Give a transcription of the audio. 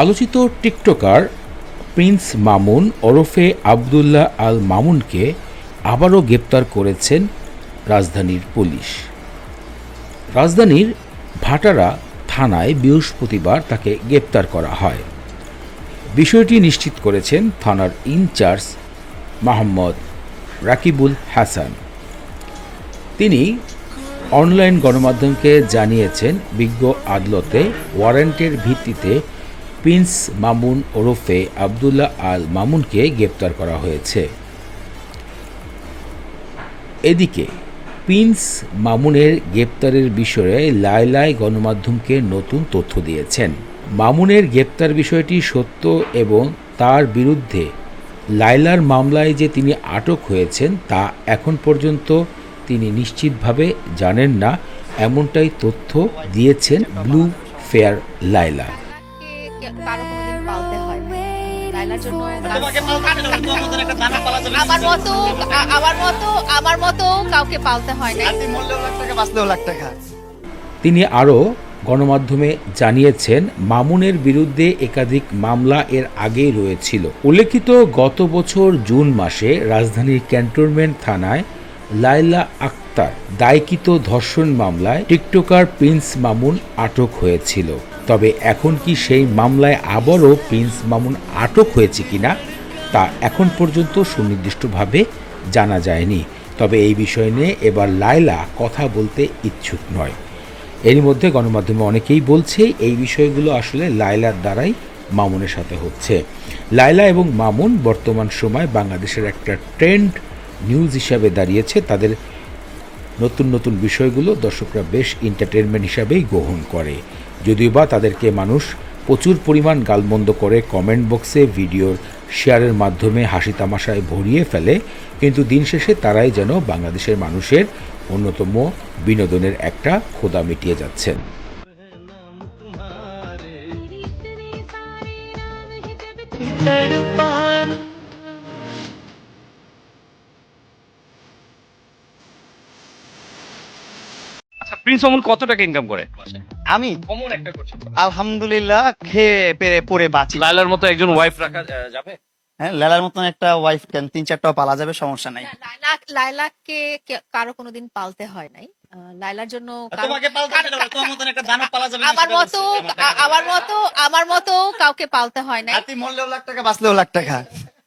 আলোচিত TikToker Prince Mamun ওরফে আবদুল্লাহ আল মামুনকে আবারও গ্রেপ্তার করেছেন রাজধানীর পুলিশ। রাজধানীর ভাটারা থানায় বৃহস্পতিবার তাকে গ্রেপ্তার করা হয়। বিষয়টি নিশ্চিত করেছেন থানার ইনচার্জ মোহাম্মদ রাকিবুল হাসান। তিনি অনলাইন গণমাধ্যমকে জানিয়েছেন, বিজ্ঞ আদালতে ওয়ারেন্টের ভিত্তিতে প্রিন্স মামুন ওরফে আবদুল্লাহ আল মামুনকে গ্রেপ্তার করা হয়েছে। এদিকে প্রিন্স মামুনের গ্রেপ্তারের বিষয়ে লায়লা গণমাধ্যমকে নতুন তথ্য দিয়েছেন। মামুনের গ্রেপ্তার বিষয়টি সত্য এবং তার বিরুদ্ধে লায়লার মামলায় যে তিনি আটক হয়েছেন তা এখন পর্যন্ত তিনি নিশ্চিতভাবে জানেন না, এমনটাই তথ্য দিয়েছেন ব্লু ফেয়ার লায়লা। তিনি আরও গণমাধ্যমে জানিয়েছেন, মামুনের বিরুদ্ধে একাধিক মামলা এর আগেই রয়েছিল। উল্লেখিত, গত বছর জুন মাসে রাজধানীর ক্যান্টনমেন্ট থানায় লায়লা আক্তার দায়কৃত ধর্ষণ মামলায় টিকটকার প্রিন্স মামুন আটক হয়েছিল। তবে এখন কি সেই মামলায় আবারও প্রিন্স মামুন আটক হয়েছে কিনা তা এখন পর্যন্ত সুনির্দিষ্টভাবে জানা যায়নি। তবে এই বিষয় নিয়ে এবার লায়লা কথা বলতে ইচ্ছুক নয়। এরই মধ্যে গণমাধ্যমে অনেকেই বলছে এই বিষয়গুলো আসলে লায়লার দ্বারাই মামুনের সাথে হচ্ছে। লায়লা এবং মামুন বর্তমান সময় বাংলাদেশের একটা ট্রেন্ড নিউজ হিসাবে দাঁড়িয়েছে। তাদের নতুন নতুন বিষয়গুলো দর্শকরা বেশ এন্টারটেনমেন্ট হিসাবেই গ্রহণ করে, যদিও বা তাদেরকে মানুষ প্রচুর পরিমাণ গালমন্দ করে কমেন্ট বক্সে ভিডিওর শেয়ারের মাধ্যমে হাসি তামাশায় ভরিয়ে ফেলে, কিন্তু দিন শেষে তারাই যেন বাংলাদেশের মানুষের অন্যতম বিনোদনের একটা ক্ষুধা মিটিয়ে যাচ্ছেন। আচ্ছা, প্রিন্স মামুন কত টাকা ইনকাম করে? আমি কমন একটা কোশ্চেন। আলহামদুলিল্লাহ খেয়ে পেরে পরে বাঁচি। লায়লার মতো একজন ওয়াইফ রাখা যাবে? হ্যাঁ, লালার মতন একটা ওয়াইফ কেন, 3-4টাও পালা যাবে, সমস্যা নাই। লায়লাকে কারো কোনোদিন পালতে হয় নাই। লায়লার জন্য তোমাকে পালতে হবে না, তোমার মতন একটা দানব পালা যাবে না, আমার সেটা মতো বলছি। আমার মতো কাউকে পালতে হয় নাই। হাতি মরলেও লাখ টাকা, বাঁচলেও লাখ টাকা।